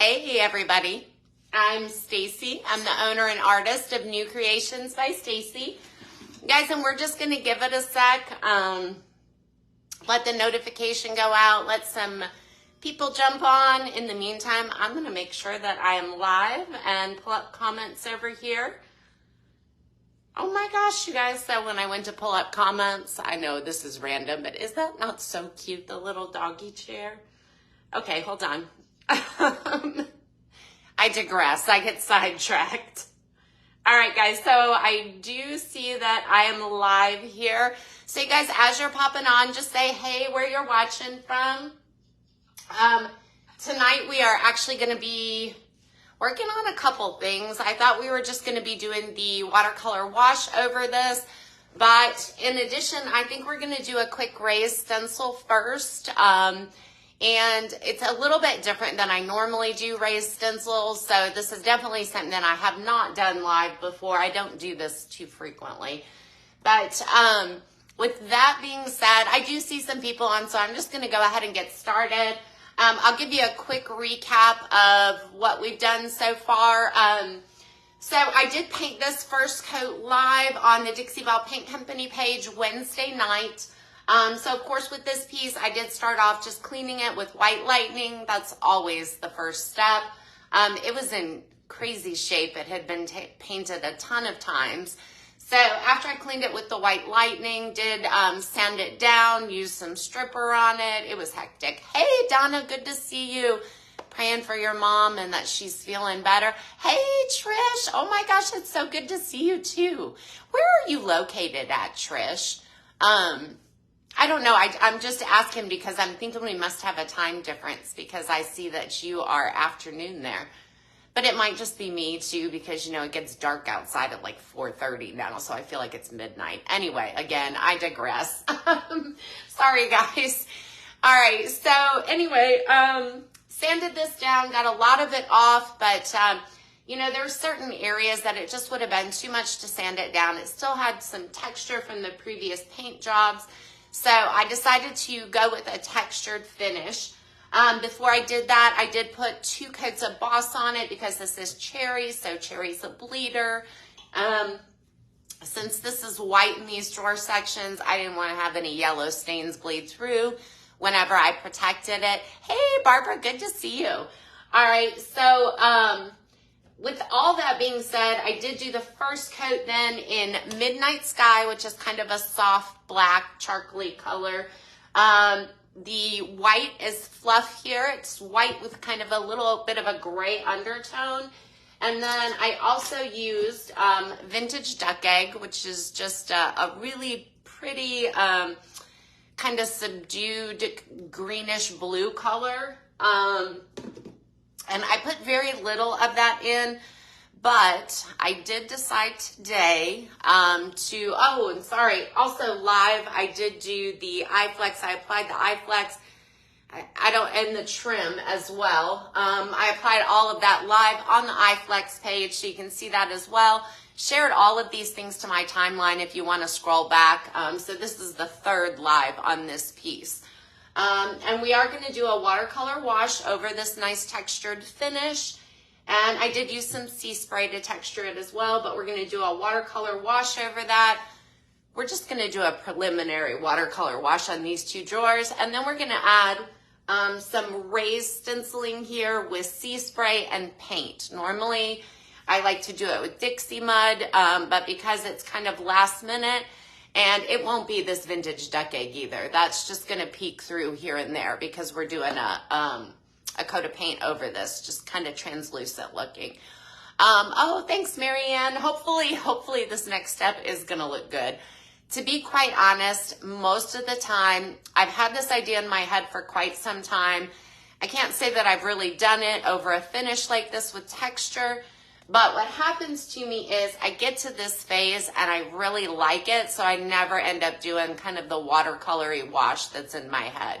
Hey everybody, I'm Stacy. I'm the owner and artist of New Creations by Stacy. Guys, and we're just gonna give it a sec, let the notification go out, let some people jump on. In the meantime, I'm gonna make sure that I am live and pull up comments over here. Oh my gosh, you guys, so when I went to pull up comments, I know this is random, but is that not so cute, the little doggy chair? Okay, hold on. I digress. I get sidetracked. All right, guys. So I do see that I am live here. So you guys, as you're popping on, just say, hey, where you're watching from. Tonight we are actually going to be working on a couple things. I thought we were just going to be doing the watercolor wash over this. But in addition, I think we're going to do a quick raised stencil first. And it's a little bit different than I normally do raised stencils. So this is definitely something that I have not done live before. I don't do this too frequently. But with that being said, I do see some people on, so I'm just going to go ahead and get started. I'll give you a quick recap of what we've done so far. So I did paint this first coat live on the Dixie Belle Paint Company page Wednesday night. So of course with this piece, I did start off just cleaning it with white lightning. That's always the first step. It was in crazy shape. It had been painted a ton of times. So after I cleaned it with the white lightning, did sand it down, used some stripper on it. It was hectic. Hey, Donna, good to see you. Praying for your mom and that she's feeling better. Hey, Trish. Oh my gosh, it's so good to see you too. Where are you located at, Trish? I don't know. I'm just asking because I'm thinking we must have a time difference because I see that you are afternoon there. But it might just be me too because, you know, it gets dark outside at like 4:30 now, so I feel like it's midnight. Anyway, again, I digress. Sorry, guys. All right. So anyway, sanded this down, got a lot of it off, but you know, there's certain areas that it just would have been too much to sand it down. It still had some texture from the previous paint jobs. So I decided to go with a textured finish. Before I did that, I did put 2 coats of Boss on it because this is cherry, so cherry's a bleeder. Since this is white in these drawer sections, I didn't want to have any yellow stains bleed through whenever I protected it. Hey, Barbara, good to see you. All right, so with all that being said, I did do the first coat then in Midnight Sky, which is kind of a soft black charcoaly color. The white is Fluff here. It's white with kind of a little bit of a gray undertone. And then I also used Vintage Duck Egg, which is just a really pretty kind of subdued greenish blue color. And I put very little of that in, but I did decide today and sorry, also live, I did do the Iflex. I applied the Iflex, and the trim as well. I applied all of that live on the Iflex page, so you can see that as well. Shared all of these things to my timeline if you want to scroll back. So this is the 3rd live on this piece. And we are going to do a watercolor wash over this nice textured finish. And I did use some sea spray to texture it as well, but we're going to do a watercolor wash over that. We're just going to do a preliminary watercolor wash on these 2 drawers. And then we're going to add some raised stenciling here with sea spray and paint. Normally, I like to do it with Dixie mud, but because it's kind of last minute, and it won't be this Vintage Duck Egg either. That's just going to peek through here and there because we're doing a coat of paint over this, just kind of translucent looking. Oh, thanks, Marianne. Hopefully this next step is going to look good. To be quite honest, most of the time, I've had this idea in my head for quite some time. I can't say that I've really done it over a finish like this with texture. But what happens to me is I get to this phase and I really like it, so I never end up doing kind of the watercolory wash that's in my head.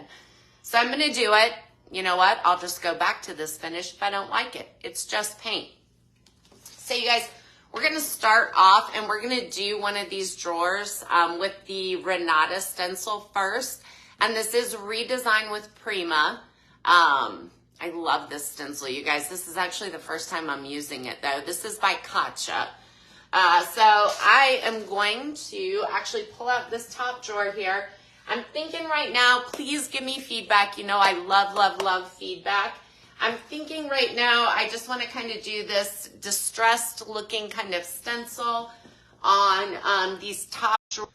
So I'm going to do it. You know what? I'll just go back to this finish if I don't like it. It's just paint. So you guys, we're going to start off and we're going to do one of these drawers with the Renata stencil first. And this is Redesign with Prima. I love this stencil, you guys. This is actually the first time I'm using it, though. This is by Katja. So I am going to actually pull out this top drawer here. I'm thinking right now, please give me feedback. You know, I love, love, love feedback. I'm thinking right now, I just want to kind of do this distressed looking kind of stencil on these top drawers.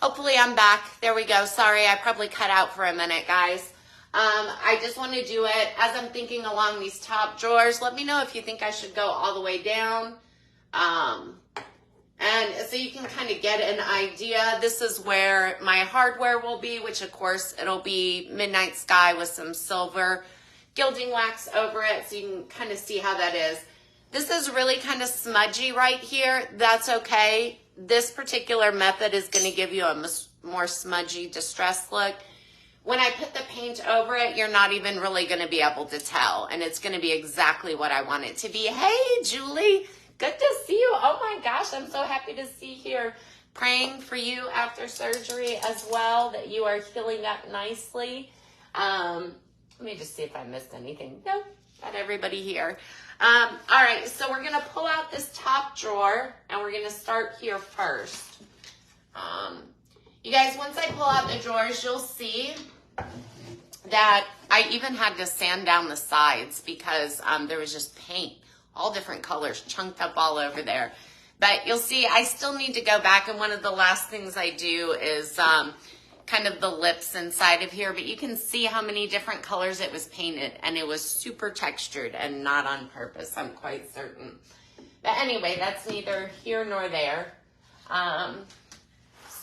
Hopefully I'm back. There we go. Sorry, I probably cut out for a minute, guys. I just want to do it as I'm thinking along these top drawers. Let me know if you think I should go all the way down. And so you can kind of get an idea. This is where my hardware will be, which of course it'll be Midnight Sky with some silver gilding wax over it. So you can kind of see how that is. This is really kind of smudgy right here. That's okay. This particular method is going to give you a more smudgy, distressed look. When I put the paint over it, you're not even really going to be able to tell. And it's going to be exactly what I want it to be. Hey, Julie. Good to see you. Oh my gosh, I'm so happy to see you here. Praying for you after surgery as well, that you are healing up nicely. Let me just see if I missed anything. No, got everybody here. All right, so we're gonna pull out this top drawer and we're gonna start here first. You guys, once I pull out the drawers, you'll see that I even had to sand down the sides because there was just paint, all different colors chunked up all over there. But you'll see I still need to go back, and one of the last things I do is kind of the lips inside of here. But you can see how many different colors it was painted, and it was super textured and not on purpose, I'm quite certain. But anyway, that's neither here nor there.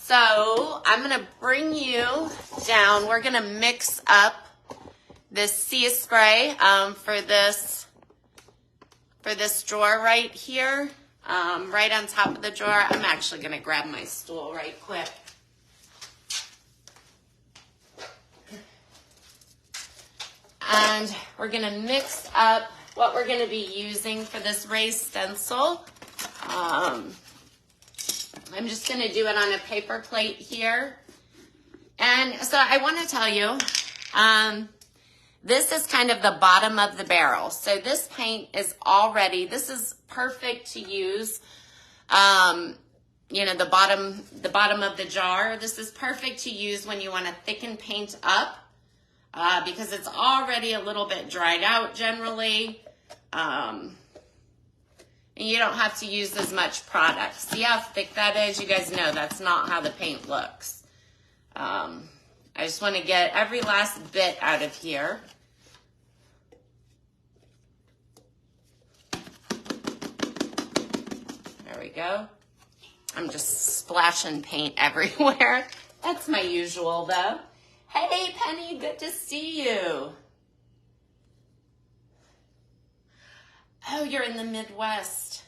So I'm gonna bring you down. We're gonna mix up this sea spray for this drawer right here, right on top of the drawer. I'm actually gonna grab my stool right quick. And we're gonna mix up what we're gonna be using for this raised stencil. I'm just gonna do it on a paper plate here. And so I wanna tell you, this is kind of the bottom of the barrel. So this paint is already, this is perfect to use, you know, the bottom of the jar. This is perfect to use when you want to thicken paint up because it's already a little bit dried out generally. And you don't have to use as much product. See how thick that is? You guys know that's not how the paint looks. I just want to get every last bit out of here. There we go. I'm just splashing paint everywhere. That's my usual though. Hey Penny, good to see you. Oh, you're in the Midwest.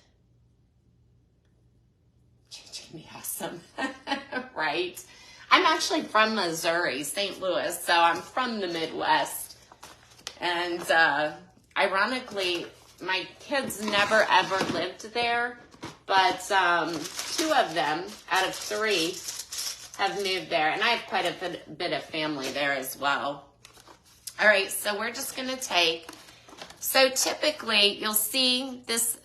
Jamie, awesome. Right. I'm actually from Missouri, St. Louis, so I'm from the Midwest. And ironically, my kids never ever lived there, but 2 of them out of 3 have moved there, and I have quite a bit of family there as well. All right, so we're just gonna take, so typically you'll see this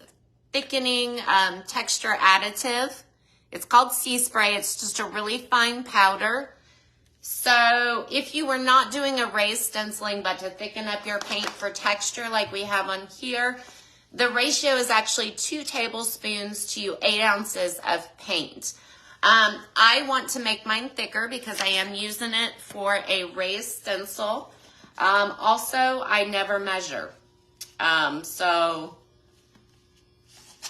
thickening texture additive. It's called Sea Spray. It's just a really fine powder. So if you were not doing a raised stenciling, but to thicken up your paint for texture like we have on here, the ratio is actually 2 tablespoons to 8 ounces of paint. I want to make mine thicker because I am using it for a raised stencil. Also, I never measure. So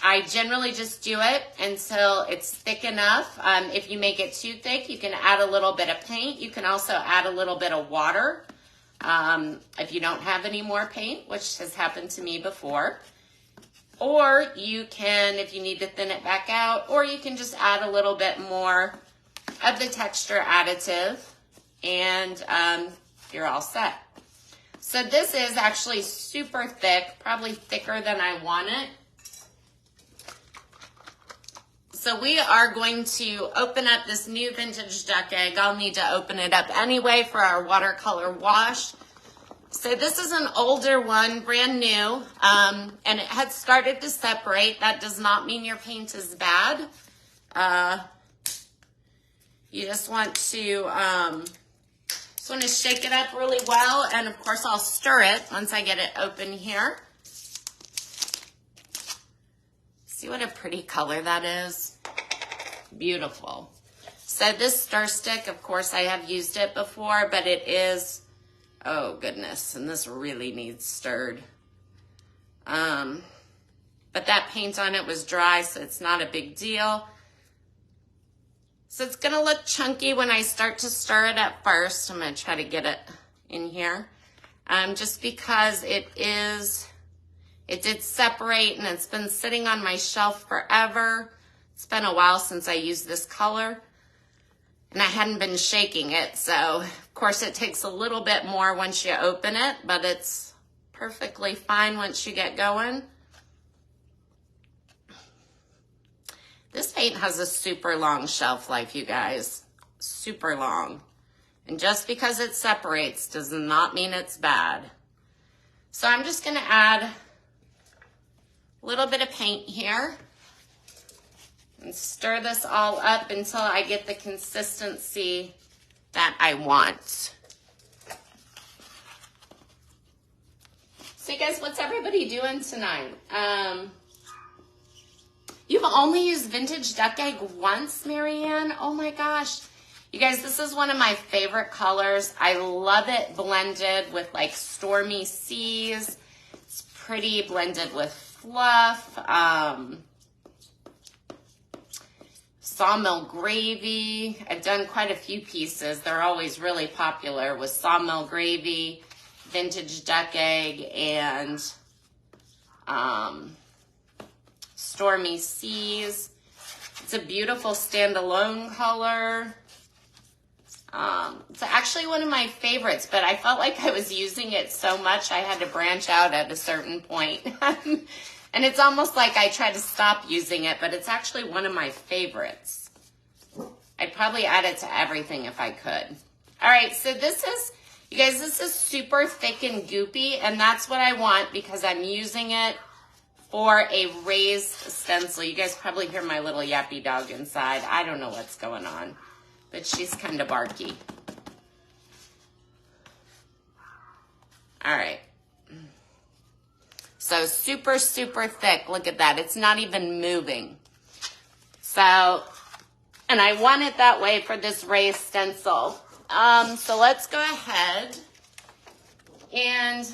I generally just do it until it's thick enough. If you make it too thick, you can add a little bit of paint. You can also add a little bit of water if you don't have any more paint, which has happened to me before. Or you can, if you need to thin it back out, or you can just add a little bit more of the texture additive and you're all set. So this is actually super thick, probably thicker than I want it. So we are going to open up this new vintage duck egg. I'll need to open it up anyway for our watercolor wash. So this is an older one, brand new, and it had started to separate. That does not mean your paint is bad. You just want to shake it up really well, and of course I'll stir it once I get it open here. See what a pretty color that is? Beautiful. So this stir stick, of course I have used it before, but it is, oh goodness, and this really needs stirred. But that paint on it was dry, so it's not a big deal. So it's gonna look chunky when I start to stir it at first. I'm gonna try to get it in here. Just because it did separate and it's been sitting on my shelf forever. It's been a while since I used this color and I hadn't been shaking it. So of course it takes a little bit more once you open it, but it's perfectly fine once you get going. This paint has a super long shelf life, you guys, super long. And just because it separates does not mean it's bad. So I'm just gonna add a little bit of paint here and stir this all up until I get the consistency that I want. So you guys, what's everybody doing tonight? You've only used vintage duck egg once, Marianne? Oh my gosh. You guys, this is one of my favorite colors. I love it blended with like stormy seas. It's pretty blended with fluff. Sawmill gravy. I've done quite a few pieces. They're always really popular with sawmill gravy, vintage duck egg, and stormy seas. It's a beautiful standalone color. It's actually one of my favorites, but I felt like I was using it so much I had to branch out at a certain point. And it's almost like I tried to stop using it, but it's actually one of my favorites. I'd probably add it to everything if I could. All right, so this is, you guys, this is super thick and goopy, and that's what I want because I'm using it for a raised stencil. You guys probably hear my little yappy dog inside. I don't know what's going on, but she's kind of barky. All right. So super, super thick. Look at that. It's not even moving. So, and I want it that way for this raised stencil. So let's go ahead and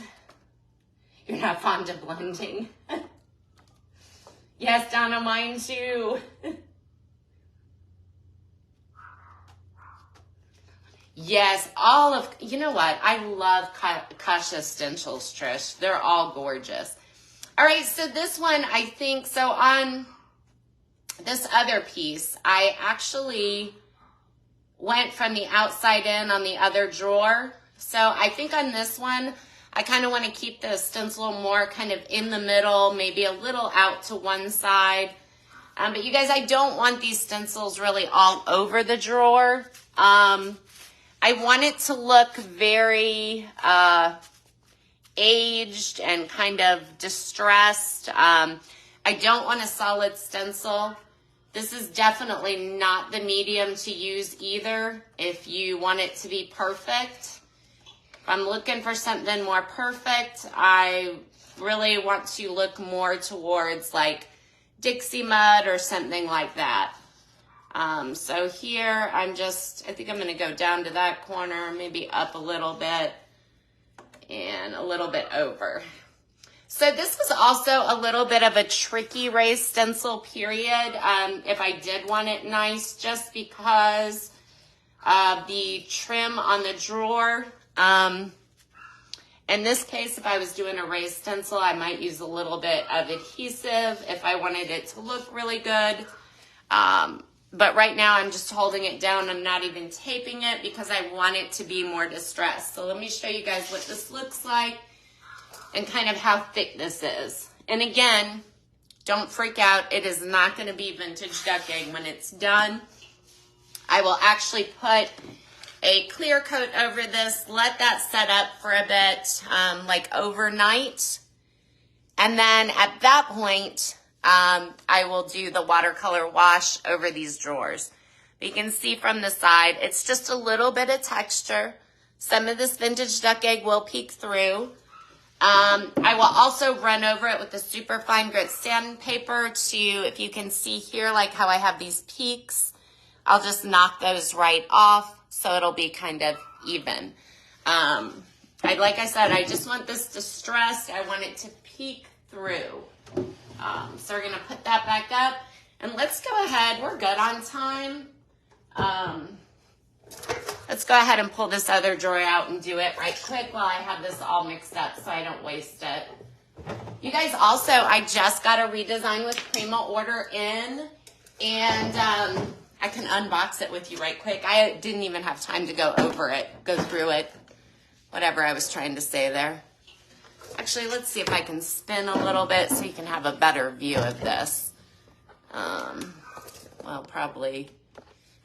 you're not fond of blending. Yes, Donna, mine too. Yes, all of, you know what? I love Kasha stencils, Trish. They're all gorgeous. All right, so this one, I think, so on this other piece, I actually went from the outside in on the other drawer. So I think on this one, I kind of want to keep the stencil more kind of in the middle, maybe a little out to one side. But you guys, I don't want these stencils really all over the drawer. I want it to look very aged and kind of distressed. I don't want a solid stencil. This is definitely not the medium to use either if you want it to be perfect. If I'm looking for something more perfect, I really want to look more towards like Dixie mud or something like that. So here I think I'm going to go down to that corner, maybe up a little bit and a little bit over. So this was also a little bit of a tricky raised stencil period, if I did want it nice, just because of the trim on the drawer. In this case, if I was doing a raised stencil, I might use a little bit of adhesive if I wanted it to look really good. But right now I'm just holding it down. I'm not even taping it because I want it to be more distressed. So let me show you guys what this looks like and kind of how thick this is. And again, don't freak out. It is not going to be vintage duck egg when it's done. I will actually put a clear coat over this, let that set up for a bit, like overnight. And then at that point, I will do the watercolor wash over these drawers. You can see from the side, it's just a little bit of texture. Some of this vintage duck egg will peek through. I will also run over it with the super fine grit sandpaper to, if you can see here, like how I have these peaks, I'll just knock those right off so it'll be kind of even. Like I said, I just want this distressed. I want it to peek through. So we're gonna put that back up and let's go ahead. We're good on time. Let's go ahead and pull this other drawer out and do it right quick while I have this all mixed up so I don't waste it. You guys, also, I just got a Redesign with Prima order in, and I can unbox it with you right quick. I didn't even have time to go through it, whatever I was trying to say there. Actually, let's see if I can spin a little bit so you can have a better view of this. Well, probably...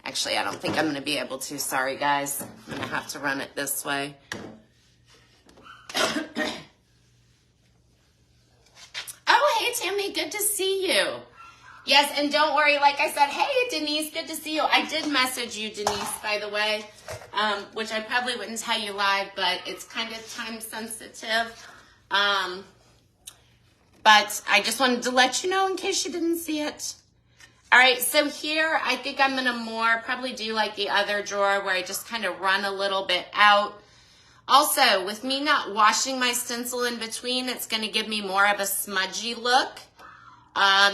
Actually, I don't think I'm going to be able to. Sorry, guys. I'm going to have to run it this way. Oh, hey, Tammy. Good to see you. Yes, and don't worry. Like I said, hey, Denise. Good to see you. I did message you, Denise, by the way, which I probably wouldn't tell you live, but it's kind of time sensitive. But I just wanted to let you know in case you didn't see it. All right, so here I think I'm gonna probably do like the other drawer where I just kind of run a little bit out. Also, with me not washing my stencil in between, it's gonna give me more of a smudgy look.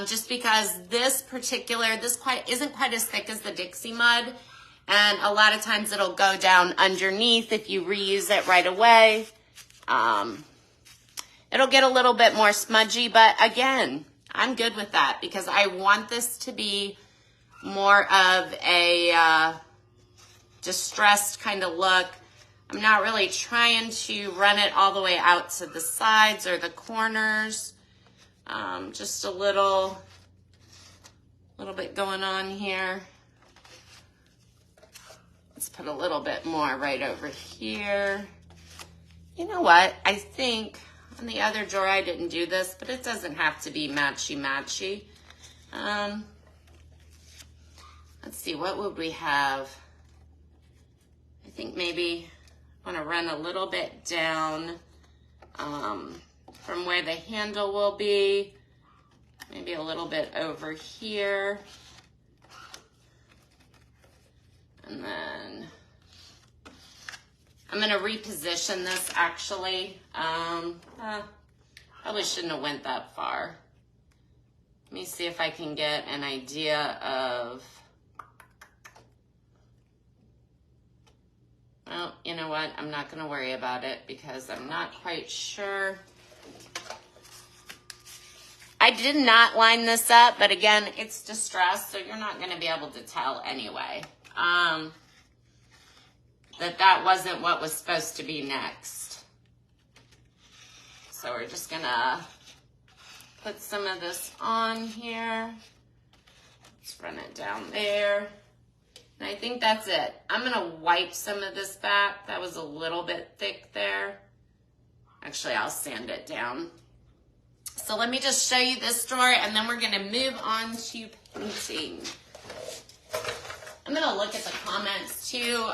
Just because this isn't quite as thick as the Dixie mud. And a lot of times it'll go down underneath if you reuse it right away. It'll get a little bit more smudgy, but again, I'm good with that because I want this to be more of a distressed kind of look. I'm not really trying to run it all the way out to the sides or the corners. Just a little bit going on here. Let's put a little bit more right over here. You know what? I think on the other drawer I didn't do this, but it doesn't have to be matchy-matchy. Let's see, what would we have? I think maybe I want to run a little bit down from where the handle will be. Maybe a little bit over here. And then I'm going to reposition this actually. Probably shouldn't have went that far. Let me see if I can get an idea of... Well, you know what? I'm not going to worry about it because I'm not quite sure. I did not line this up, but again, it's distressed, so you're not going to be able to tell anyway. That wasn't what was supposed to be next. So we're just going to put some of this on here. Let's run it down there. And I think that's it. I'm going to wipe some of this back. That was a little bit thick there. Actually, I'll sand it down. So let me just show you this drawer, and then we're going to move on to painting. I'm going to look at the comments, too.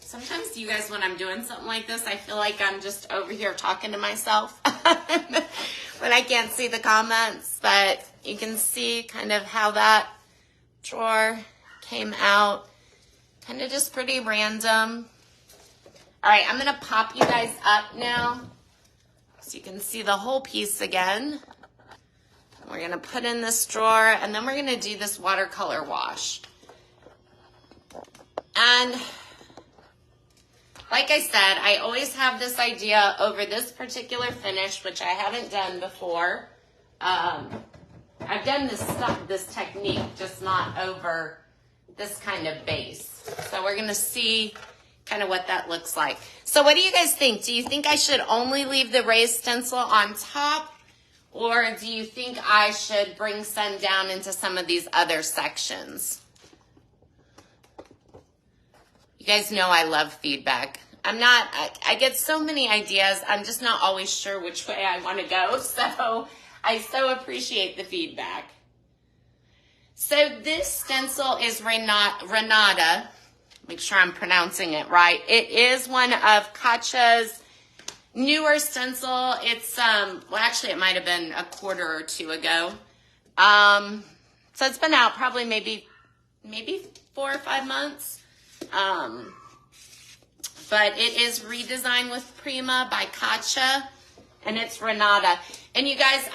Sometimes, you guys, when I'm doing something like this, I feel like I'm just over here talking to myself when I can't see the comments. But you can see kind of how that drawer came out. Kind of just pretty random. All right, I'm going to pop you guys up now so you can see the whole piece again. We're going to put in this drawer, and then we're going to do this watercolor wash. And like I said, I always have this idea over this particular finish, which I haven't done before. I've done this technique, just not over this kind of base. So we're going to see kind of what that looks like. So what do you guys think? Do you think I should only leave the raised stencil on top? Or do you think I should bring sun down into some of these other sections? You guys know I love feedback. I get so many ideas. I'm just not always sure which way I want to go. So I so appreciate the feedback. So this stencil is Renata. Make sure I'm pronouncing it right. It is one of Katja's newer stencil. It's, well, actually it might have been a quarter or two ago. So it's been out probably maybe 4 or 5 months. But it is Redesign with Prima by Katja, and it's Renata. And you guys,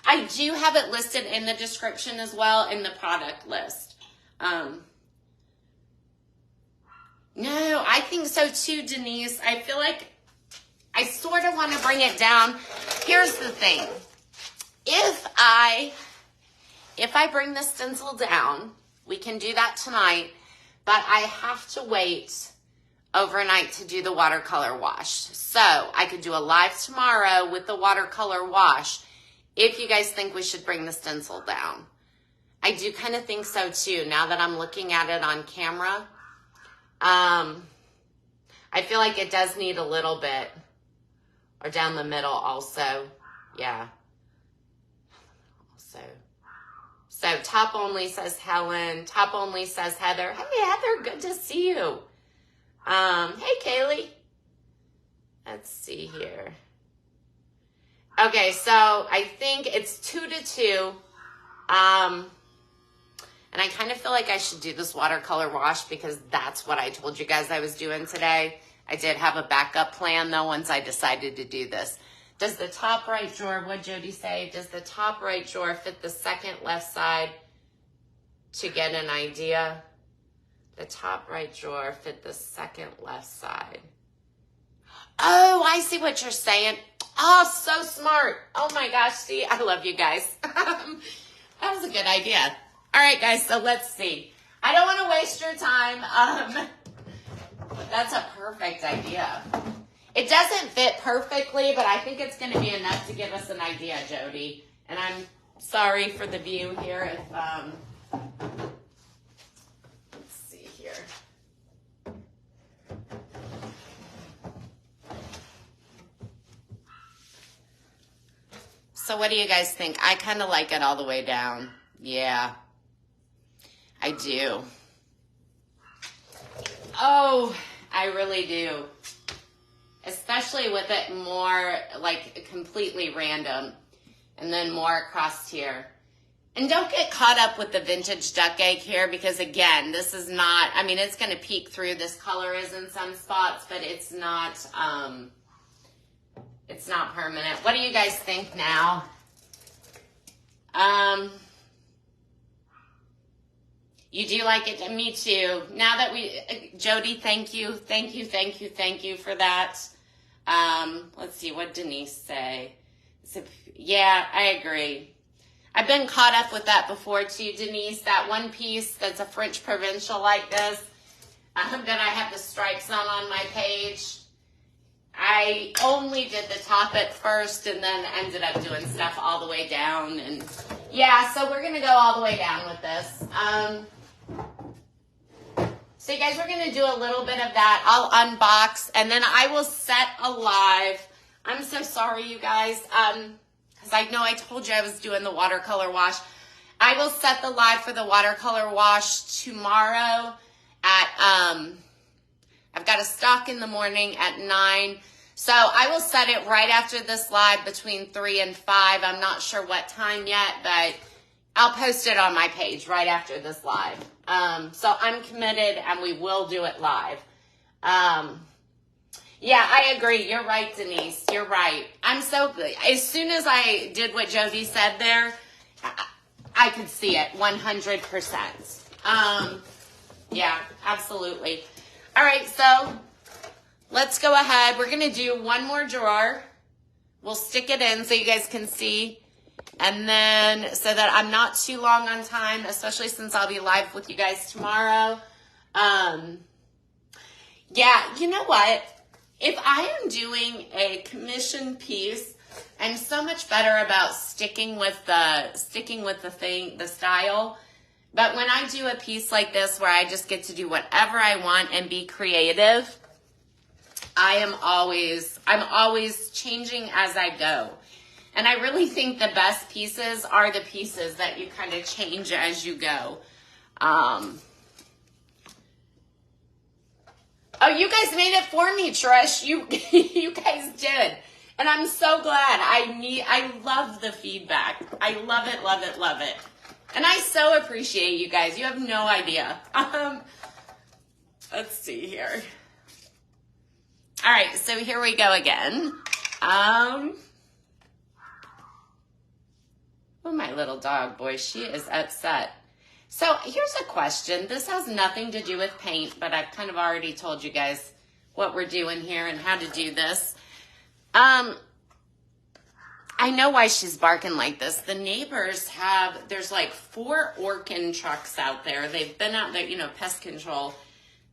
I do have it listed in the description as well in the product list. No, I think so too, Denise. I feel like I sort of want to bring it down. Here's the thing. If I bring the stencil down, we can do that tonight, but I have to wait overnight to do the watercolor wash. So I could do a live tomorrow with the watercolor wash if you guys think we should bring the stencil down. I do kind of think so too, now that I'm looking at it on camera. I feel like it does need a little bit, or down the middle also. Yeah. So top only says Helen. Top only says Heather. Hey, Heather, good to see you. Hey, Kaylee. Let's see here. Okay, so I think it's 2-2. And I kind of feel like I should do this watercolor wash because that's what I told you guys I was doing today. I did have a backup plan though once I decided to do this. Does the top right drawer, what'd Jody say? Does the top right drawer fit the second left side to get an idea? The top right drawer fit the second left side. Oh, I see what you're saying. Oh, so smart. Oh my gosh, see, I love you guys. That was a good idea. All right, guys, so let's see. I don't want to waste your time. That's a perfect idea. It doesn't fit perfectly, but I think it's going to be enough to give us an idea, Jody. And I'm sorry for the view here. If let's see here. So what do you guys think? I kind of like it all the way down. Yeah, I do. Oh, I really do. Especially with it more like completely random and then more across here. And don't get caught up with the vintage duck egg here because again, this is not, I mean, it's going to peek through. This color is in some spots, but it's not permanent. What do you guys think now? You do like it? Me too. Now that Jody, thank you for that. Let's see, what Denise say? Yeah, I agree. I've been caught up with that before too, Denise. That one piece that's a French provincial like this, that I have the stripes on my page. I only did the top at first and then ended up doing stuff all the way down. And yeah, so we're going to go all the way down with this. So you guys, we're going to do a little bit of that. I'll unbox and then I will set a live. I'm so sorry, you guys, because I know I told you I was doing the watercolor wash. I will set the live for the watercolor wash tomorrow at, I've got a stock in the morning at 9. So I will set it right after this live between 3 and 5. I'm not sure what time yet, but I'll post it on my page right after this live. So I'm committed and we will do it live. Yeah, I agree. You're right, Denise. You're right. I'm so good. As soon as I did what Josie said there, I could see it 100%. Yeah, absolutely. All right, so let's go ahead. We're going to do one more drawer. We'll stick it in so you guys can see. And then so that I'm not too long on time, especially since I'll be live with you guys tomorrow. Yeah, you know what? If I am doing a commission piece, I'm so much better about sticking with the style. But when I do a piece like this where I just get to do whatever I want and be creative, I'm always changing as I go. And I really think the best pieces are the pieces that you kind of change as you go. Oh, you guys made it for me, Trish. You guys did. And I'm so glad. I love the feedback. I love it, love it, love it. And I so appreciate you guys. You have no idea. Let's see here. All right, so here we go again. Oh, my little dog, boy, she is upset. So here's a question. This has nothing to do with paint, but I've kind of already told you guys what we're doing here and how to do this. I know why she's barking like this. The neighbors there's like 4 Orkin trucks out there. They've been out there, you know, pest control.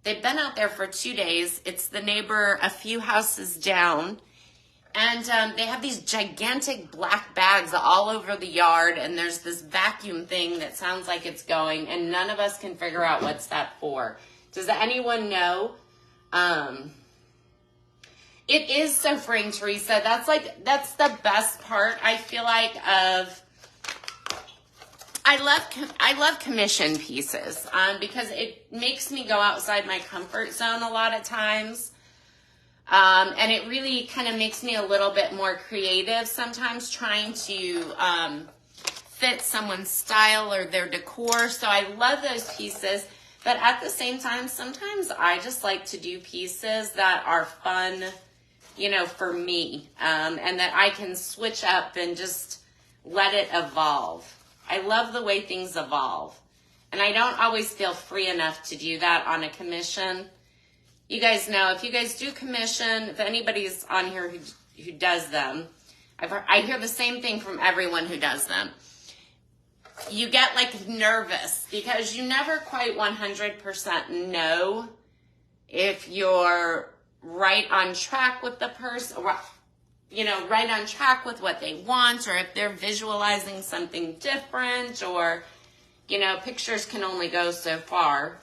They've been out there for 2 days. It's the neighbor a few houses down. And they have these gigantic black bags all over the yard. And there's this vacuum thing that sounds like it's going. And none of us can figure out what's that for. Does anyone know? It is so freeing, Teresa. That's the best part, I feel like, of... I love commission pieces because it makes me go outside my comfort zone a lot of times. And it really kind of makes me a little bit more creative sometimes, trying to fit someone's style or their decor. So I love those pieces. But at the same time, sometimes I just like to do pieces that are fun, you know, for me, and that I can switch up and just let it evolve. I love the way things evolve. And I don't always feel free enough to do that on a commission. You guys know, if you guys do commission, if anybody's on here who does them, I hear the same thing from everyone who does them. You get like nervous because you never quite 100% know if you're right on track with the person, you know, right on track with what they want, or if they're visualizing something different, or, you know, pictures can only go so far.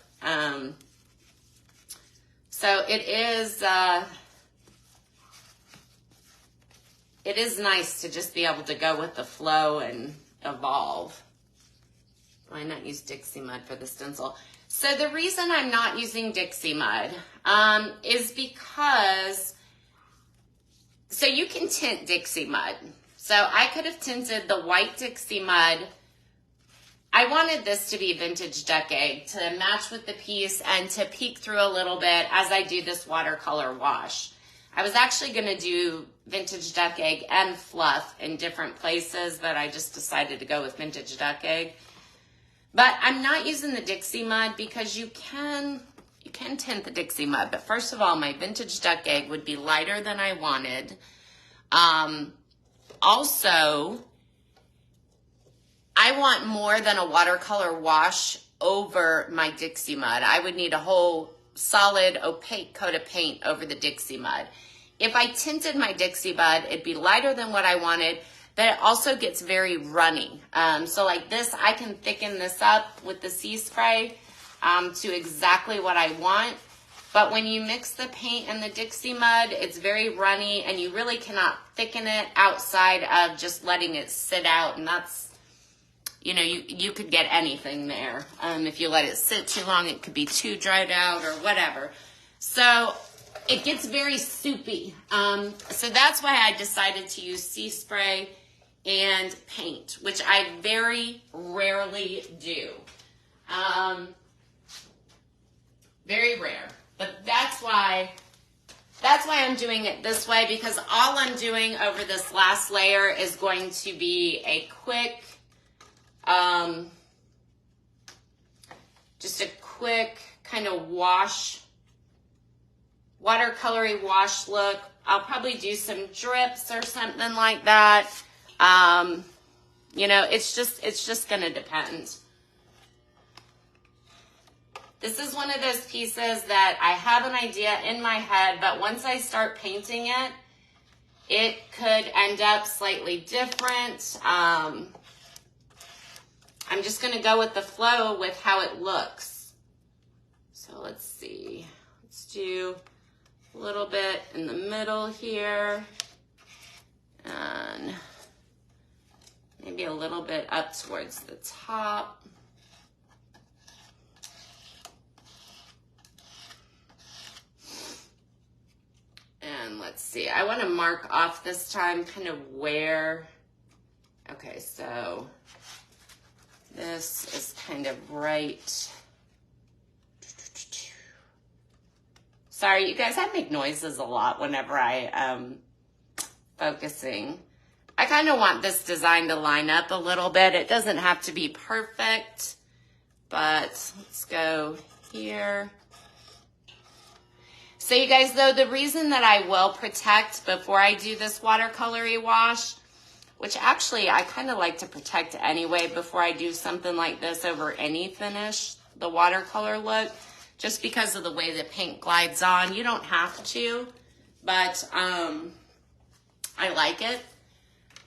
So it is nice to just be able to go with the flow and evolve. Why not use Dixie Mud for the stencil? So the reason I'm not using Dixie Mud is because, so you can tint Dixie Mud. So I could have tinted the white Dixie Mud. I wanted this to be vintage duck egg to match with the piece and to peek through a little bit as I do this watercolor wash. I was actually going to do vintage duck egg and fluff in different places, but I just decided to go with vintage duck egg. But I'm not using the Dixie Mud because you can tint the Dixie Mud. But first of all, my vintage duck egg would be lighter than I wanted. Also, I want more than a watercolor wash over my Dixie Mud. I would need a whole solid opaque coat of paint over the Dixie Mud. If I tinted my Dixie Mud, it'd be lighter than what I wanted, but it also gets very runny. So like this, I can thicken this up with the sea spray to exactly what I want. But when you mix the paint and the Dixie Mud, it's very runny and you really cannot thicken it outside of just letting it sit out. And that's, you know, you could get anything there. If you let it sit too long, it could be too dried out or whatever. So it gets very soupy. So that's why I decided to use sea spray and paint, which I very rarely do. Very rare. But that's why I'm doing it this way, because all I'm doing over this last layer is going to be a quick, just a quick kind of wash, watercolory wash look. I'll probably do some drips or something like that. You know, it's just going to depend. This is one of those pieces that I have an idea in my head, but once I start painting it, it could end up slightly different. I I'm just gonna go with the flow with how it looks. So let's see, let's do a little bit in the middle here, and maybe a little bit up towards the top. And let's see, I want to mark off this time kind of where, okay, so this is kind of right. Sorry, you guys, I make noises a lot whenever I am focusing. I kind of want this design to line up a little bit. It doesn't have to be perfect, but let's go here. So you guys, though, the reason that I will protect before I do this watercolory wash, which actually I kind of like to protect anyway before I do something like this over any finish, the watercolor look, just because of the way the paint glides on. You don't have to, but I like it.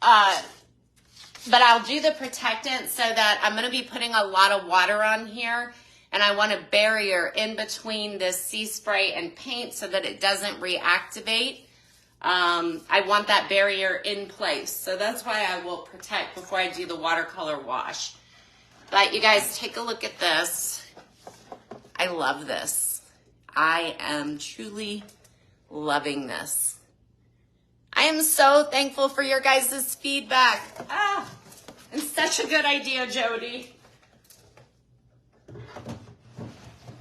But I'll do the protectant so that I'm going to be putting a lot of water on here, and I want a barrier in between this sea spray and paint so that it doesn't reactivate. I want that barrier in place. So that's why I will protect before I do the watercolor wash. But you guys, take a look at this. I love this. I am truly loving this. I am so thankful for your guys' feedback. And such a good idea, Jody.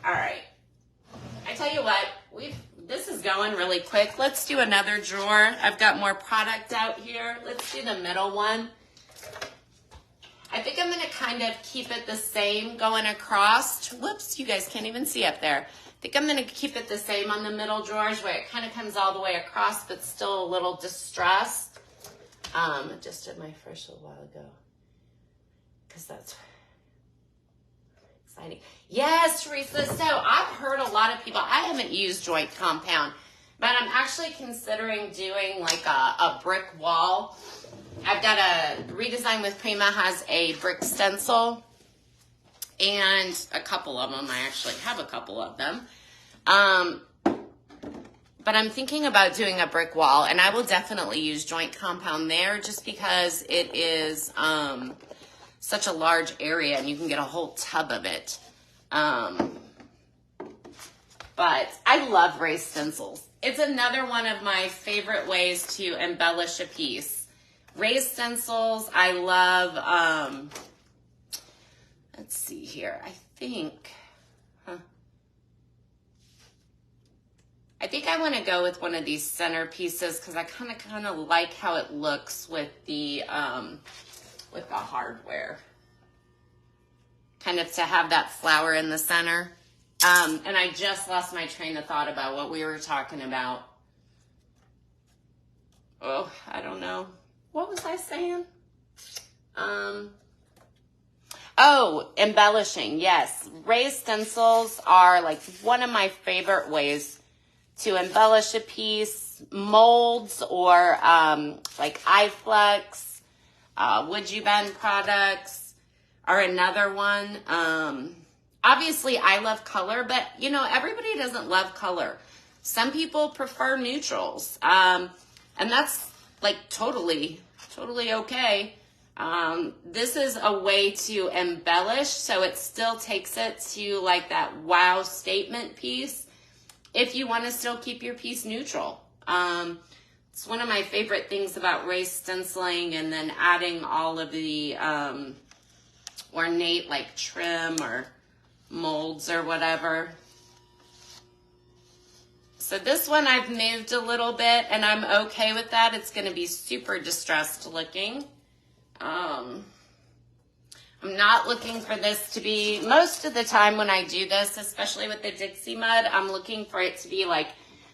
All right. I tell you what, this is going really quick. Let's do another drawer. I've got more product out here. Let's do the middle one. I think I'm gonna kind of keep it the same going across. Whoops, you guys can't even see up there. I think I'm gonna keep it the same on the middle drawers where it kind of comes all the way across, but still a little distressed. I just did my first a while ago, because that's exciting. Yes, Teresa, so I've heard a lot of people, I haven't used joint compound, but I'm actually considering doing like a brick wall. I've got a Redesign with Prima has a brick stencil, and a couple of them. I actually have a couple of them. But I'm thinking about doing a brick wall, and I will definitely use joint compound there just because it is such a large area and you can get a whole tub of it. But I love raised stencils. It's another one of my favorite ways to embellish a piece. Raised stencils, I love, let's see here, I think I want to go with one of these center pieces because I kind of like how it looks with the hardware. Kind of to have that flower in the center. And I just lost my train of thought about what we were talking about. Oh, I don't know. What was I saying? Oh, embellishing. Yes. Raised stencils are like one of my favorite ways to embellish a piece. Molds or like Iflex, Would You Bend products are another one. Obviously, I love color, but you know, everybody doesn't love color. Some people prefer neutrals, and that's like totally okay. This is a way to embellish, so it still takes it to like that wow statement piece if you want to still keep your piece neutral. It's one of my favorite things about raised stenciling, and then adding all of the ornate like trim or molds or whatever. So this one I've moved a little bit, and I'm okay with that. It's going to be super distressed looking. I'm not looking for this to be, most of the time when I do this, especially with the Dixie mud, I'm looking for it to be like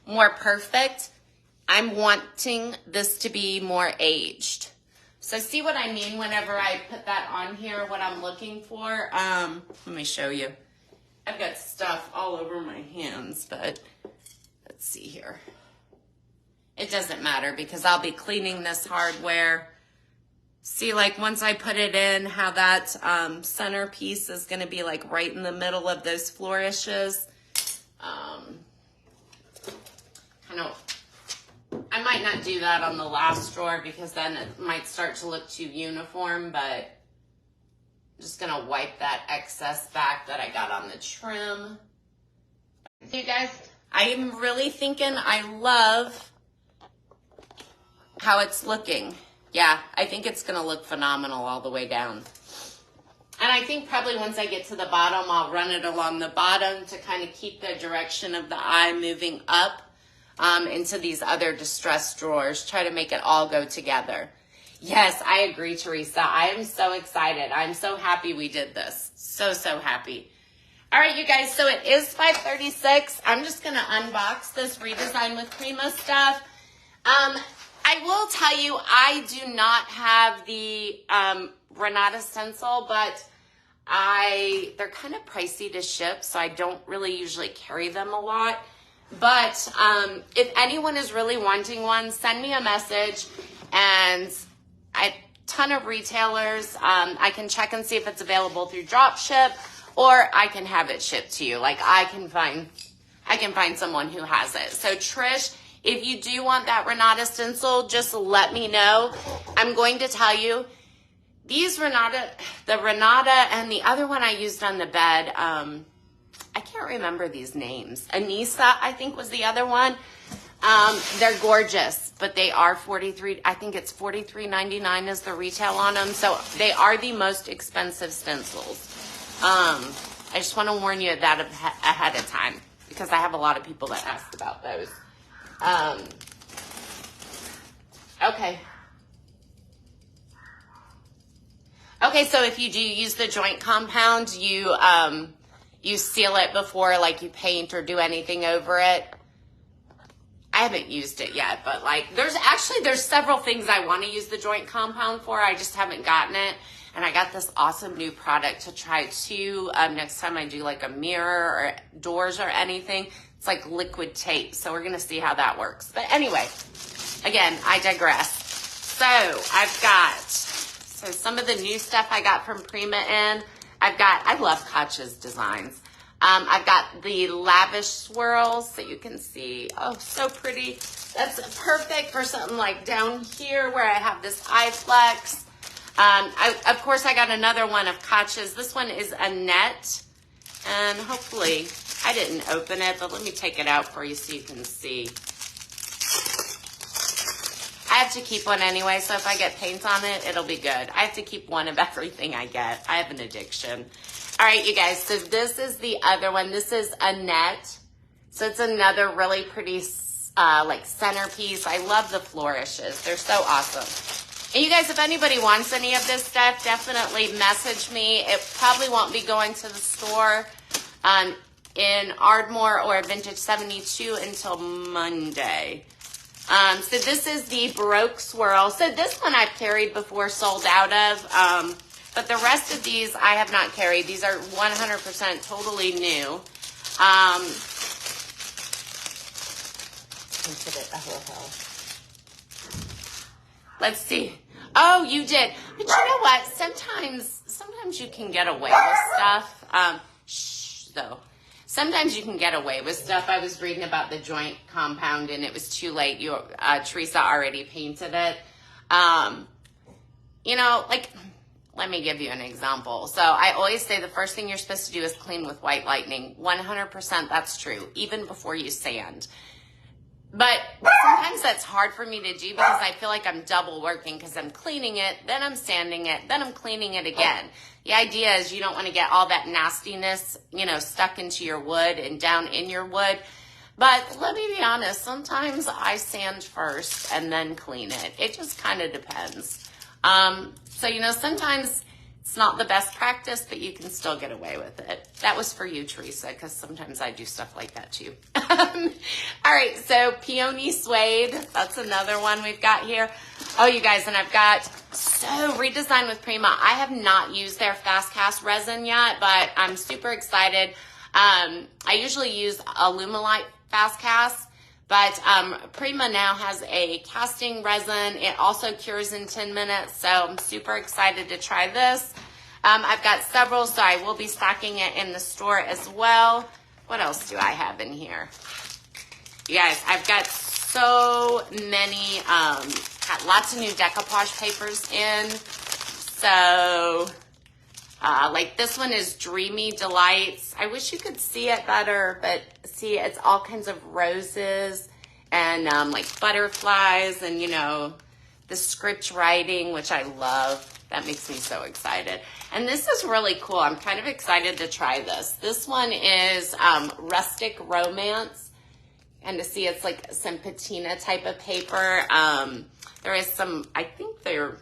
more perfect. I'm wanting this to be more aged. So see what I mean whenever I put that on here, what I'm looking for? Let me show you. I've got stuff all over my hands, but let's see here. It doesn't matter because I'll be cleaning this hardware See, like once I put it in, how that center piece is going to be like right in the middle of those flourishes. Kind of, I might not do that on the last drawer because then it might start to look too uniform, but I'm just going to wipe that excess back that I got on the trim. You guys, I am really thinking I love how it's looking. Yeah, I think it's going to look phenomenal all the way down. And I think probably once I get to the bottom, I'll run it along the bottom to kind of keep the direction of the eye moving up into these other distressed drawers. Try to make it all go together. Yes, I agree, Teresa. I am so excited. I'm so happy we did this. So, so happy. All right, you guys, so it is 5:36. I'm just going to unbox this Redesign with Prima stuff. I will tell you, I do not have the Renata Stencil, but they're kind of pricey to ship, so I don't really usually carry them a lot. But if anyone is really wanting one, send me a message, and a ton of retailers, I can check and see if it's available through drop ship, or I can have it shipped to you. Like I can find someone who has it. So Trish, if you do want that Renata Stencil, just let me know. I'm going to tell you, these Renata, the Renata and the other one I used on the bed, I can't remember these names. Anissa, I think, was the other one. They're gorgeous, but they are $43. I think it's $43.99 is the retail on them. So they are the most expensive stencils. I just want to warn you that ahead of time because I have a lot of people that asked about those. Okay. Okay, so if you do use the joint compound, you seal it before like you paint or do anything over it. I haven't used it yet, but like there's several things I want to use the joint compound for. I just haven't gotten it. And I got this awesome new product to try too. Next time I do like a mirror or doors or anything, it's like liquid tape. So we're going to see how that works. But anyway, again, I digress. So I've got some of the new stuff I got from Prima in. I love Koch's designs. I've got the lavish swirls so you can see. Oh, so pretty. That's perfect for something like down here where I have this Iflex. Of course, I got another one of Koch's. This one is a net. And hopefully, I didn't open it, but let me take it out for you so you can see. I have to keep one anyway, so if I get paint on it, it'll be good. I have to keep one of everything I get. I have an addiction. All right, you guys, so this is the other one. This is a net. So it's another really pretty like centerpiece. I love the flourishes. They're so awesome. And you guys, if anybody wants any of this stuff, definitely message me. It probably won't be going to the store in Ardmore or Vintage 72 until Monday. So this is the Baroque Swirl. So this one I've carried before, sold out of. But the rest of these I have not carried. These are 100% totally new. Let's see. Oh, you did. But you know what? Sometimes you can get away with stuff. Sometimes you can get away with stuff. I was reading about the joint compound and it was too late. Teresa already painted it. You know, like, let me give you an example. So I always say the first thing you're supposed to do is clean with white lightning. 100% that's true, even before you sand. But sometimes that's hard for me to do because I feel like I'm double working because I'm cleaning it, then I'm sanding it, then I'm cleaning it again. The idea is you don't want to get all that nastiness, you know, stuck into your wood and down in your wood. But let me be honest, sometimes I sand first and then clean it. It just kind of depends. So, you know, sometimes it's not the best practice, but you can still get away with it. That was for you, Teresa, because sometimes I do stuff like that too. All right, so Peony Suede, that's another one we've got here. Oh, you guys, and I've got Redesign with Prima. I have not used their fast cast resin yet, but I'm super excited. I usually use Alumilite fast cast, But Prima now has a casting resin. It also cures in 10 minutes, so I'm super excited to try this. I've got several, so I will be stocking it in the store as well. What else do I have in here? You guys, I've got so many, got lots of new decoupage papers in. So, like this one is Dreamy Delights. I wish you could see it better, but see, it's all kinds of roses and like butterflies and, you know, the script writing, which I love. That makes me so excited. And this is really cool. I'm kind of excited to try this. This one is Rustic Romance. And to see, it's like some patina type of paper. There is some, I think there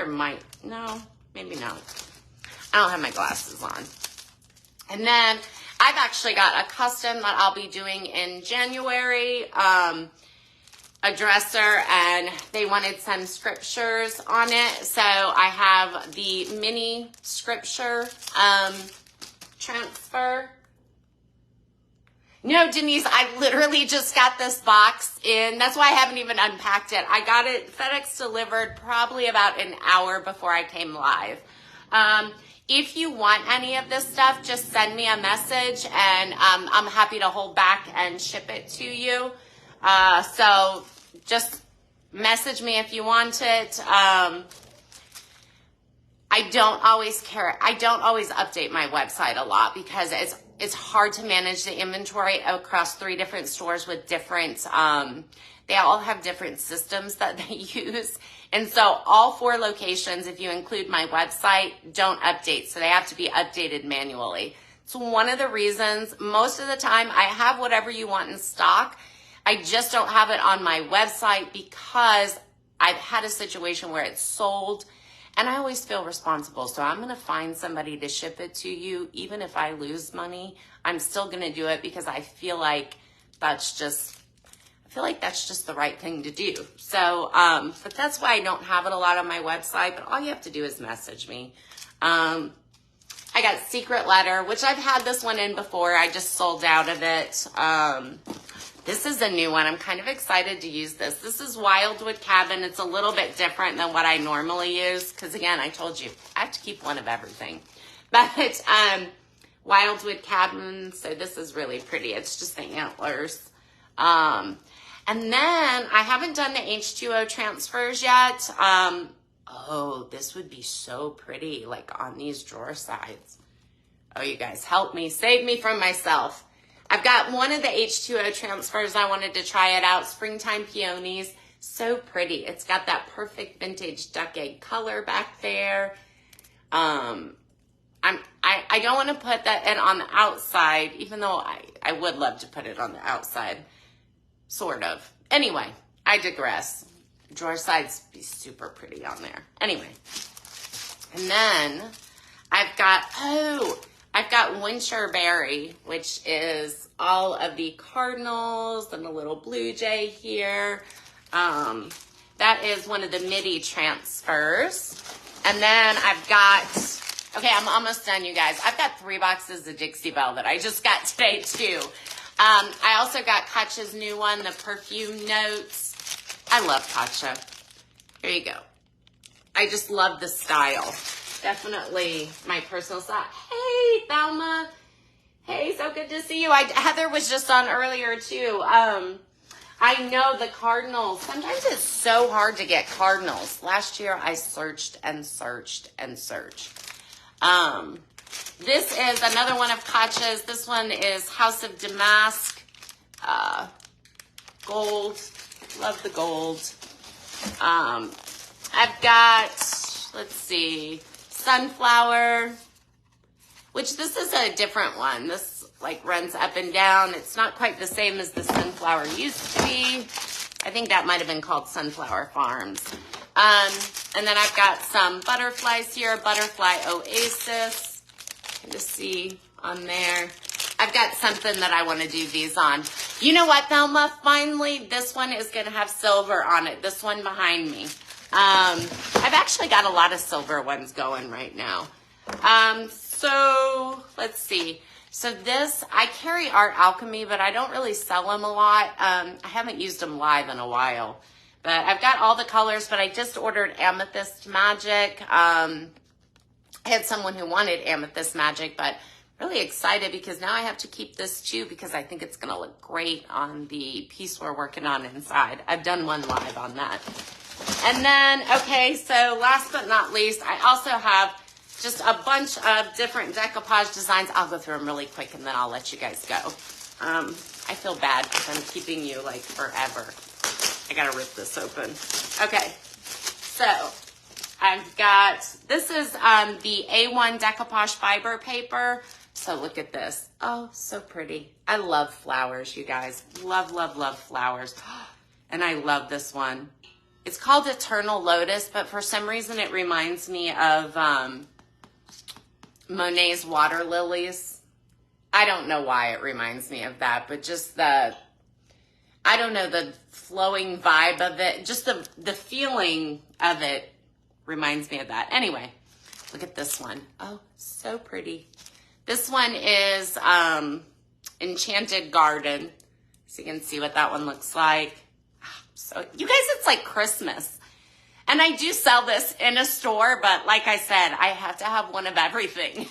might, no, maybe not. I don't have my glasses on. And then I've actually got a custom that I'll be doing in January. A dresser, and they wanted some scriptures on it. So I have the mini scripture transfer. No, Denise, I literally just got this box in. That's why I haven't even unpacked it. I got it FedEx delivered probably about an hour before I came live. If you want any of this stuff, just send me a message, and I'm happy to hold back and ship it to you. So just message me if you want it. I don't always care. I don't always update my website a lot because it's hard to manage the inventory across 3 different stores with different, they all have different systems that they use. And so all 4 locations, if you include my website, don't update. So they have to be updated manually. It's one of the reasons most of the time I have whatever you want in stock. I just don't have it on my website because I've had a situation where it's sold and I always feel responsible. So I'm going to find somebody to ship it to you. Even if I lose money, I'm still going to do it because I feel like that's just the right thing to do. So, but that's why I don't have it a lot on my website, but all you have to do is message me. I got Secret Letter, which I've had this one in before. I just sold out of it. This is a new one. I'm kind of excited to use this. This is Wildwood Cabin. It's a little bit different than what I normally use because, again, I told you, I have to keep one of everything. But Wildwood Cabin, so this is really pretty. It's just the antlers. And then I haven't done the H2O transfers yet. Oh, this would be so pretty, like on these drawer sides. Oh, you guys, help me. Save me from myself. I've got one of the H2O transfers. I wanted to try it out. Springtime Peonies. So pretty. It's got that perfect vintage duck egg color back there. I don't want to put that on the outside, even though I would love to put it on the outside. Sort of. Anyway, I digress. Drawer sides be super pretty on there. Anyway. And then I've got Winterberry, which is all of the cardinals and a little blue jay here. That is one of the MIDI transfers. And then I've got, okay, I'm almost done, you guys. I've got 3 boxes of Dixie Belle that I just got today, too. I also got Katja's new one, the Perfume Notes. I love Katja. Here you go. I just love the style. Definitely my personal style. Hey, Thelma. Hey, so good to see you. Heather was just on earlier, too. I know the cardinals. Sometimes it's so hard to get cardinals. Last year, I searched and searched and searched. This is another one of Katja's. This one is House of Damask. Gold. Love the gold. I've got, let's see, Sunflower, which this is a different one. This like runs up and down. It's not quite the same as the Sunflower used to be. I think that might have been called Sunflower Farms. And then I've got some butterflies here, Butterfly Oasis. Kind of see on there. I've got something that I want to do these on. You know what, Thelma? Finally, this one is going to have silver on it. This one behind me. I've actually got a lot of silver ones going right now. So let's see. So this, I carry Art Alchemy, but I don't really sell them a lot. I haven't used them live in a while. But I've got all the colors, but I just ordered Amethyst Magic. I had someone who wanted Amethyst Magic, but really excited because now I have to keep this too because I think it's going to look great on the piece we're working on inside. I've done one live on that. And then, okay, so last but not least, I also have just a bunch of different decoupage designs. I'll go through them really quick and then I'll let you guys go. I feel bad because I'm keeping you like forever. I gotta rip this open. Okay, so I've got, this is the A1 decoupage fiber paper. So look at this. Oh, so pretty. I love flowers, you guys. Love, love, love flowers. And I love this one. It's called Eternal Lotus, but for some reason it reminds me of Monet's Water Lilies. I don't know why it reminds me of that, but just the, I don't know, the flowing vibe of it, just the feeling of it reminds me of that. Anyway, look at this one. Oh, so pretty. This one is Enchanted Garden. So you can see what that one looks like. So you guys, it's like Christmas. And I do sell this in a store, but like I said, I have to have one of everything.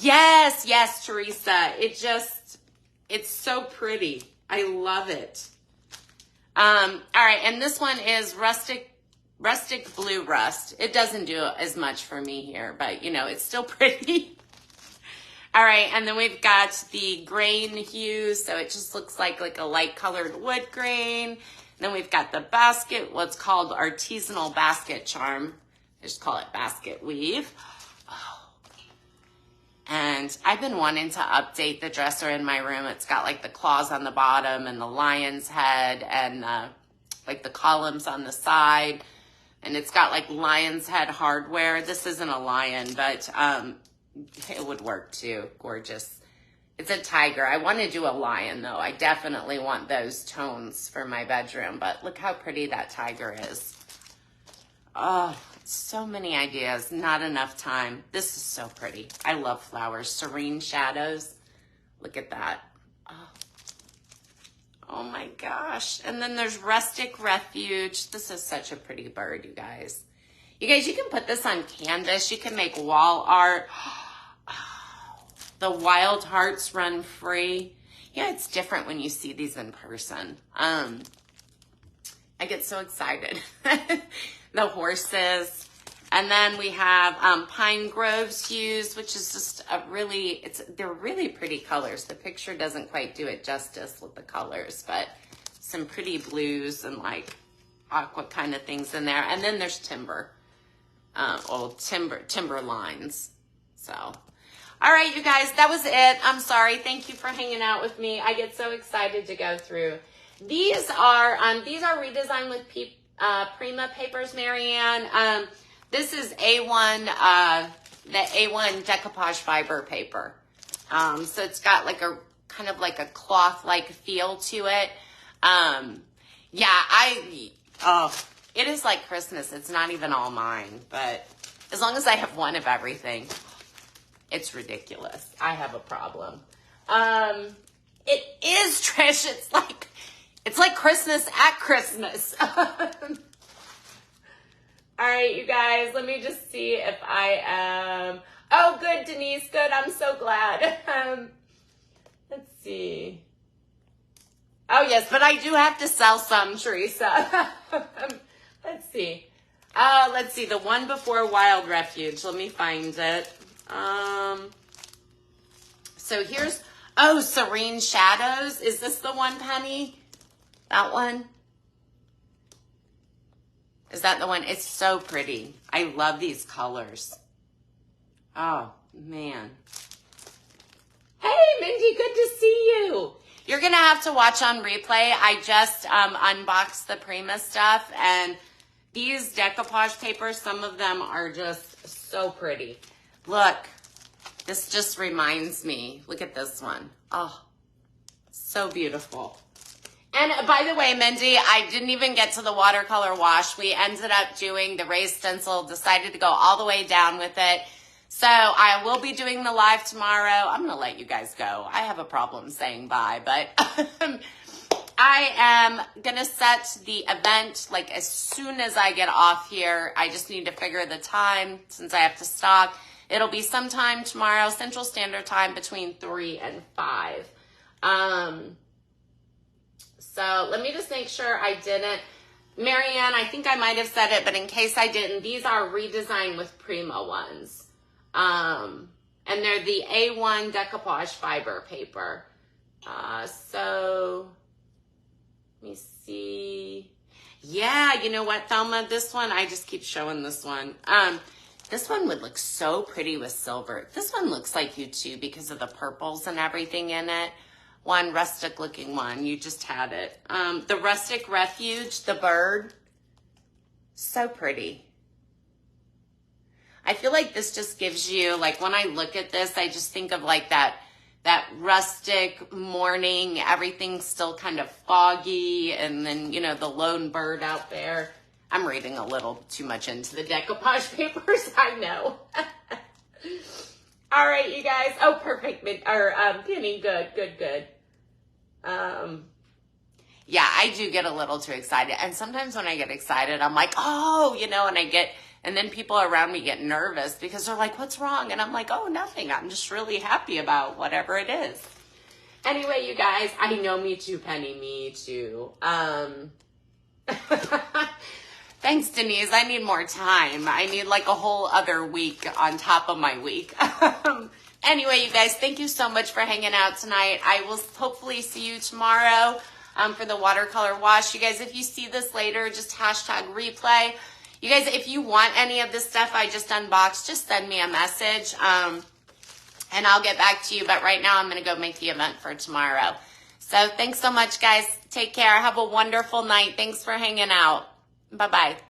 Yes, Teresa. It's so pretty. I love it. All right, and this one is Rustic Blue Rust. It doesn't do as much for me here, but you know, it's still pretty. All right, and then we've got the grain hues, so it just looks like a light colored wood grain. Then we've got the basket, what's called artisanal basket charm. I just call it basket weave. Oh. And I've been wanting to update the dresser in my room. It's got like the claws on the bottom and the lion's head and like the columns on the side. And it's got like lion's head hardware. This isn't a lion, but it would work too. Gorgeous. It's a tiger. I want to do a lion though. I definitely want those tones for my bedroom, but look how pretty that tiger is. Oh, so many ideas, not enough time. This is so pretty. I love flowers. Serene shadows. Look at that. Oh my gosh. And then there's Rustic Refuge. This is such a pretty bird, you guys. You guys, you can put this on canvas. You can make wall art. The Wild Hearts Run Free. Yeah, it's different when you see these in person. I get so excited. The horses. And then we have Pine Groves Hues, which is just a really, they're really pretty colors. The picture doesn't quite do it justice with the colors, but some pretty blues and like aqua kind of things in there. And then there's timber, timber lines. So, all right, you guys, that was it. I'm sorry. Thank you for hanging out with me. I get so excited to go through. These are Redesign with Prima papers, Marianne. This is A1, the A1 decoupage fiber paper. So it's got like a kind of like a cloth-like feel to it. Yeah, it is like Christmas. It's not even all mine, but as long as I have one of everything, it's ridiculous. I have a problem. It is, Trish. It's like Christmas at Christmas. All right, you guys, let me just see if I am. Oh, good, Denise. Good. I'm so glad. Let's see. Oh, yes, but I do have to sell some, Teresa. Let's see. Let's see. The one before Wild Refuge. Let me find it. So here's, Serene Shadows. Is this the one, Penny? That one? Is that the one? It's so pretty. I love these colors. Oh, man. Hey, Mindy, good to see you. You're going to have to watch on replay. I just unboxed the Prima stuff, and these decoupage papers, some of them are just so pretty. Look, this just reminds me. Look at this one. Oh, so beautiful. And by the way, Mindy, I didn't even get to the watercolor wash. We ended up doing the raised stencil, decided to go all the way down with it. So I will be doing the live tomorrow. I'm going to let you guys go. I have a problem saying bye, but I am going to set the event like as soon as I get off here. I just need to figure the time since I have to stock. It'll be sometime tomorrow, Central Standard Time, between 3 and 5. So let me just make sure I didn't. Marianne, I think I might have said it, but in case I didn't, these are Redesign with Prima ones. And they're the A1 decoupage fiber paper. So let me see. Yeah, you know what, Thelma? This one, I just keep showing this one. This one would look so pretty with silver. This one looks like you too because of the purples and everything in it. One rustic looking one. You just had it. The Rustic Refuge, the bird. So pretty. I feel like this just gives you, like when I look at this, I just think of like that rustic morning, everything's still kind of foggy, and then, you know, the lone bird out there. I'm reading a little too much into the decoupage papers, I know. All right, you guys. Oh, perfect. Penny, good. Yeah, I do get a little too excited. And sometimes when I get excited, I'm like, oh, you know, and then people around me get nervous because they're like, what's wrong? And I'm like, oh, nothing. I'm just really happy about whatever it is. Anyway, you guys, I know, me too, Penny, me too. Thanks, Denise. I need more time. I need like a whole other week on top of my week. Anyway, you guys, thank you so much for hanging out tonight. I will hopefully see you tomorrow for the watercolor wash. You guys, if you see this later, just hashtag replay. You guys, if you want any of this stuff I just unboxed, just send me a message and I'll get back to you. But right now, I'm going to go make the event for tomorrow. So thanks so much, guys. Take care. Have a wonderful night. Thanks for hanging out. Bye-bye.